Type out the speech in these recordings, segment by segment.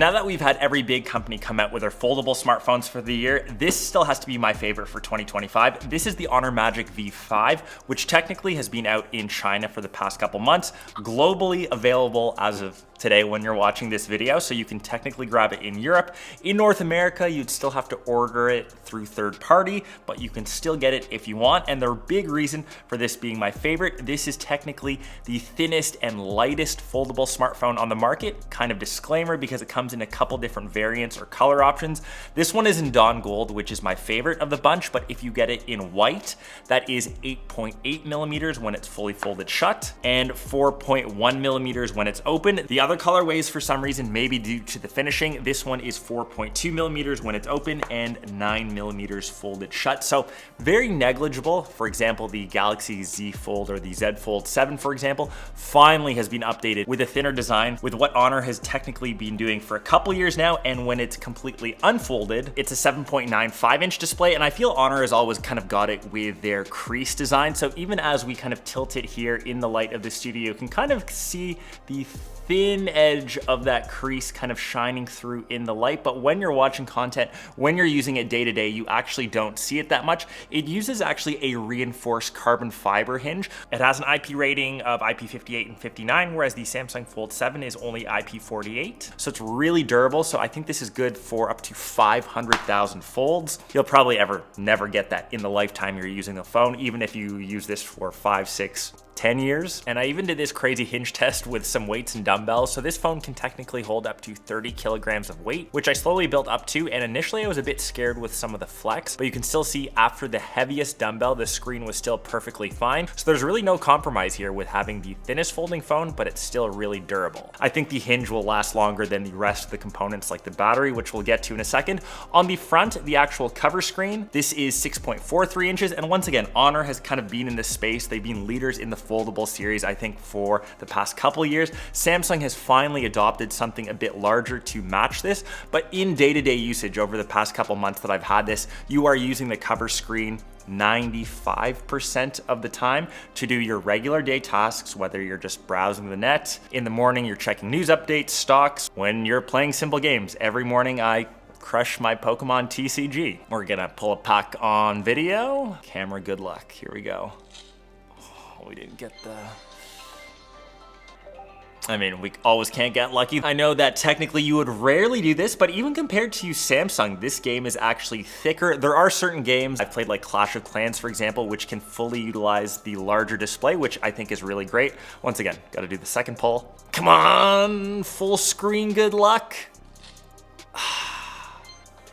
now that we've had every big company come out with their foldable smartphones for the year, this still has to be my favorite for 2025. This is the Honor Magic V5, which technically has been out in China for the past couple months, globally available as of today when you're watching this video, so you can technically grab it in Europe. In North America, you'd still have to order it through third party, but you can still get it if you want. And the big reason for this being my favorite, this is technically the thinnest and lightest foldable smartphone on the market. Kind of disclaimer, because it comes in a couple different variants or color options. This one is in Dawn Gold, which is my favorite of the bunch, but if you get it in white, that is 8.8 millimeters when it's fully folded shut and 4.1 millimeters when it's open. The other colorways, for some reason, maybe due to the finishing, this one is 4.2 millimeters when it's open and 9 millimeters folded shut. So very negligible. For example, the Galaxy Z Fold or the Z Fold 7, for example, finally has been updated with a thinner design, with what Honor has technically been doing for a couple years now. And when it's completely unfolded, it's a 7.95 inch display. And I feel Honor has always kind of got it with their crease design. So even as we kind of tilt it here in the light of the studio, you can kind of see the thin edge of that crease kind of shining through in the light. But when you're watching content, when you're using it day to day, you actually don't see it that much. It uses actually a reinforced carbon fiber hinge. It has an IP rating of IP58 and 59, whereas the Samsung Fold 7 is only IP48. So it's really durable. So I think this is good for up to 500,000 folds. You'll probably never get that in the lifetime you're using the phone, even if you use this for 5, 6, 10 years. And I even did this crazy hinge test with some weights and dumbbells. So this phone can technically hold up to 30 kilograms of weight, which I slowly built up to. And initially I was a bit scared with some of the flex, but you can still see after the heaviest dumbbell, the screen was still perfectly fine. So there's really no compromise here with having the thinnest folding phone, but it's still really durable. I think the hinge will last longer than the rest of the components, like the battery, which we'll get to in a second. On the front, the actual cover screen, this is 6.43 inches. And once again, Honor has kind of been in this space. They've been leaders in the foldable series, I think, for the past couple years. Samsung has finally adopted something a bit larger to match this, but in day-to-day usage over the past couple months that I've had this, you are using the cover screen 95% of the time to do your regular day tasks, whether you're just browsing the net. In the morning, you're checking news updates, stocks. When you're playing simple games, every morning I crush my Pokemon TCG. We're gonna pull a pack on video. Camera, good luck. Here we go. We didn't get we always can't get lucky. I know that technically you would rarely do this, but even compared to Samsung, this game is actually thicker. There are certain games I've played, like Clash of Clans, for example, which can fully utilize the larger display, which I think is really great. Once again, gotta do the second pull. Come on, full screen, good luck.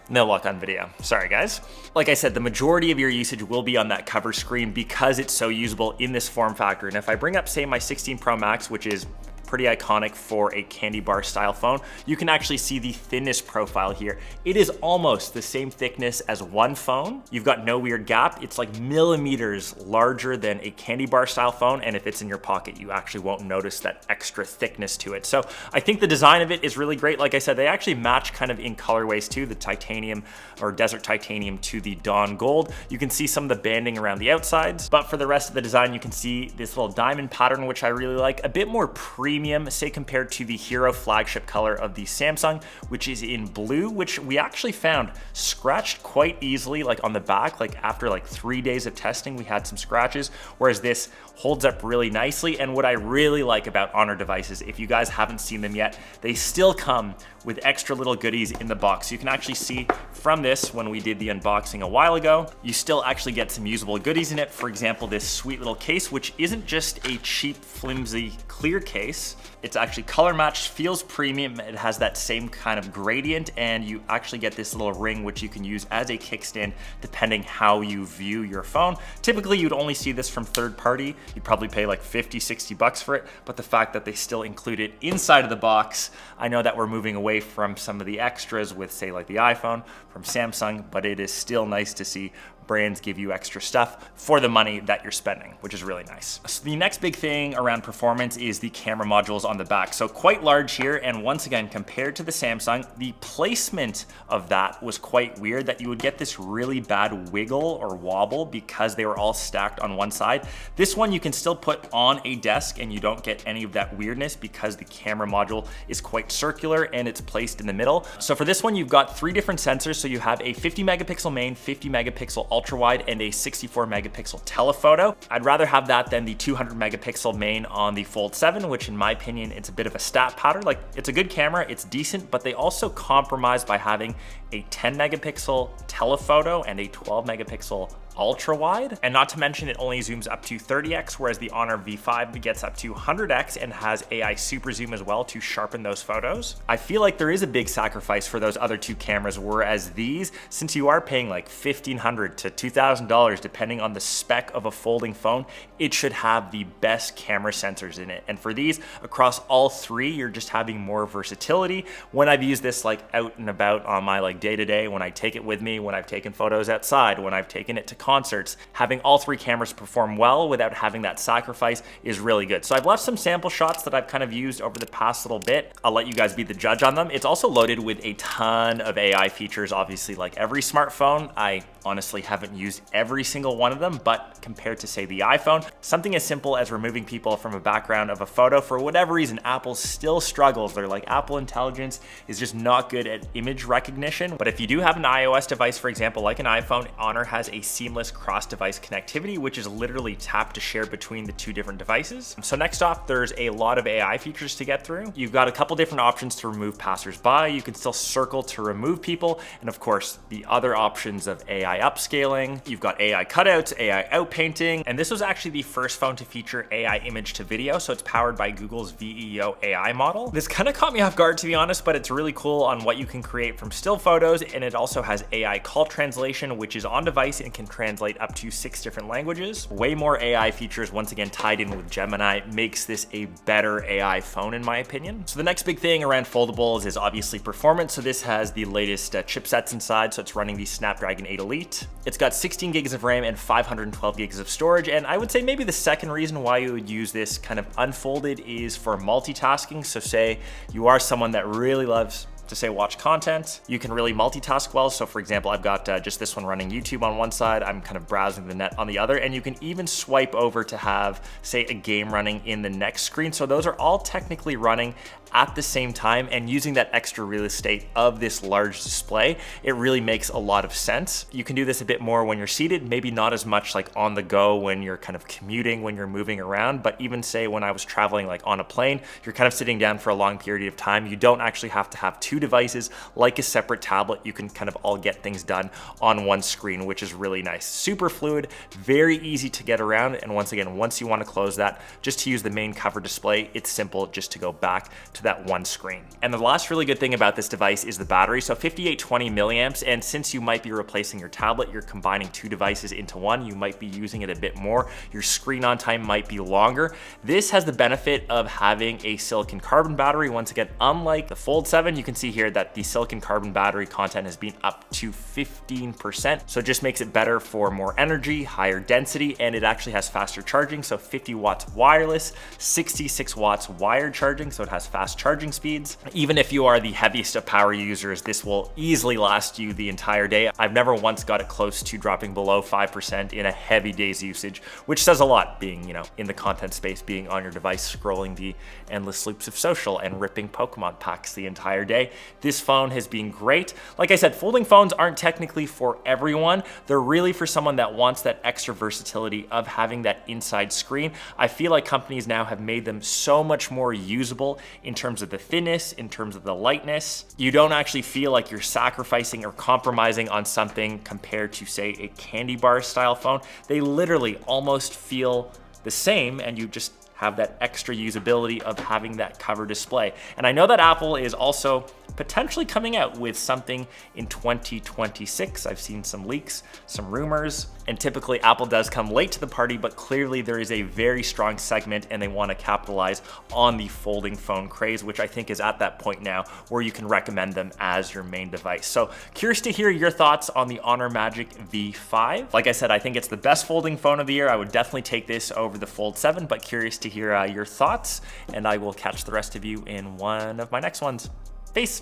No luck on video. Sorry, guys. Like I said, the majority of your usage will be on that cover screen because it's so usable in this form factor. And if I bring up, say, my 16 Pro Max, which is pretty iconic for a candy bar style phone, you can actually see the thinnest profile here. It is almost the same thickness as one phone. You've got no weird gap. It's like millimeters larger than a candy bar style phone. And if it's in your pocket, you actually won't notice that extra thickness to it. So I think the design of it is really great. Like I said, they actually match kind of in colorways too, the titanium or desert titanium to the Dawn Gold. You can see some of the banding around the outsides, but for the rest of the design, you can see this little diamond pattern, which I really like, a bit more premium, say, compared to the Hero flagship color of the Samsung, which is in blue, which we actually found scratched quite easily, like on the back. Like after like 3 days of testing, we had some scratches, whereas this holds up really nicely. And what I really like about Honor devices, if you guys haven't seen them yet, they still come with extra little goodies in the box. You can actually see from this, when we did the unboxing a while ago, you still actually get some usable goodies in it. For example, this sweet little case, which isn't just a cheap, flimsy, clear case. It's actually color matched, feels premium. It has that same kind of gradient, and you actually get this little ring, which you can use as a kickstand, depending how you view your phone. Typically, you'd only see this from third party. You'd probably pay like 50, 60 bucks for it, but the fact that they still include it inside of the box, I know that we're moving away from some of the extras with, say, like the iPhone from Samsung, but it is still nice to see brands give you extra stuff for the money that you're spending, which is really nice. So the next big thing around performance is the camera modules on the back. So quite large here, and once again, compared to the Samsung, the placement of that was quite weird, that you would get this really bad wiggle or wobble because they were all stacked on one side. This one you can still put on a desk and you don't get any of that weirdness because the camera module is quite circular and it's placed in the middle. So for this one, you've got 3 different sensors. So you have a 50 megapixel main, 50 megapixel ultra wide, and a 64 megapixel telephoto. I'd rather have that than the 200 megapixel main on the Fold 7, which in my opinion, it's a bit of a stat pattern. Like, it's a good camera, it's decent, but they also compromise by having a 10 megapixel telephoto and a 12 megapixel ultra wide. And not to mention, it only zooms up to 30x, whereas the Honor V5 gets up to 100x and has AI super zoom as well to sharpen those photos. I feel like there is a big sacrifice for those other 2 cameras, whereas these, since you are paying like $1,500 to $2,000 depending on the spec of a folding phone, it should have the best camera sensors in it. And for these, across all 3, you're just having more versatility. When I've used this like out and about on my like day-to-day, when I take it with me, when I've taken photos outside, when I've taken it to concerts, having all 3 cameras perform well without having that sacrifice is really good. So I've left some sample shots that I've kind of used over the past little bit. I'll let you guys be the judge on them. It's also loaded with a ton of AI features, obviously, like every smartphone. I honestly haven't used every single one of them, but compared to say the iPhone, something as simple as removing people from a background of a photo, for whatever reason, Apple still struggles. They're like, Apple Intelligence is just not good at image recognition. But if you do have an iOS device, for example, like an iPhone, Honor has a seamless cross-device connectivity, which is literally tap to share between the 2 different devices. So next off, there's a lot of AI features to get through. You've got a couple different options to remove passersby. You can still circle to remove people. And of course, the other options of AI upscaling. You've got AI cutouts, AI outpainting. And this was actually the first phone to feature AI image to video. So it's powered by Google's VEO AI model. This kind of caught me off guard, to be honest, but it's really cool on what you can create from still photos. And it also has AI call translation, which is on device and can translate up to 6 different languages. Way more AI features, once again tied in with Gemini, makes this a better AI phone in my opinion. So the next big thing around foldables is obviously performance. So this has the latest chipsets inside. So it's running the Snapdragon 8 Elite. It's got 16 gigs of RAM and 512 gigs of storage. And I would say maybe the second reason why you would use this kind of unfolded is for multitasking. So say you are someone that really loves to say watch content, you can really multitask well. So for example, I've got just this one running YouTube on one side, I'm kind of browsing the net on the other, and you can even swipe over to have, say, a game running in the next screen. So those are all technically running at the same time, and using that extra real estate of this large display, it really makes a lot of sense. You can do this a bit more when you're seated, maybe not as much like on the go when you're kind of commuting, when you're moving around, but even say when I was traveling like on a plane, you're kind of sitting down for a long period of time. You don't actually have to have 2 devices like a separate tablet. You can kind of all get things done on one screen, which is really nice. Super fluid, very easy to get around. And once again, once you want to close that, just to use the main cover display, it's simple just to go back to that one screen. And the last really good thing about this device is the battery. So 5820 milliamps. And since you might be replacing your tablet, you're combining 2 devices into one. You might be using it a bit more. Your screen on time might be longer. This has the benefit of having a silicon carbon battery. Once again, unlike the Fold 7, you can see here that the silicon carbon battery content has been up to 15%. So it just makes it better for more energy, higher density, and it actually has faster charging. So 50 watts wireless, 66 watts wired charging. So it has fast charging speeds. Even if you are the heaviest of power users, this will easily last you the entire day. I've never once got it close to dropping below 5% in a heavy day's usage, which says a lot, being, you know, in the content space, being on your device, scrolling the endless loops of social and ripping Pokemon packs the entire day. This phone has been great. Like I said, folding phones aren't technically for everyone. They're really for someone that wants that extra versatility of having that inside screen. I feel like companies now have made them so much more usable in terms of the thinness, in terms of the lightness. You don't actually feel like you're sacrificing or compromising on something compared to, say, a candy bar style phone. They literally almost feel the same, and you just have that extra usability of having that cover display. And I know that Apple is also potentially coming out with something in 2026. I've seen some leaks, some rumors, and typically Apple does come late to the party, but clearly there is a very strong segment and they want to capitalize on the folding phone craze, which I think is at that point now where you can recommend them as your main device. So curious to hear your thoughts on the Honor Magic V5. Like I said, I think it's the best folding phone of the year. I would definitely take this over the Fold 7, but curious to hear your thoughts, and I will catch the rest of you in one of my next ones. Peace.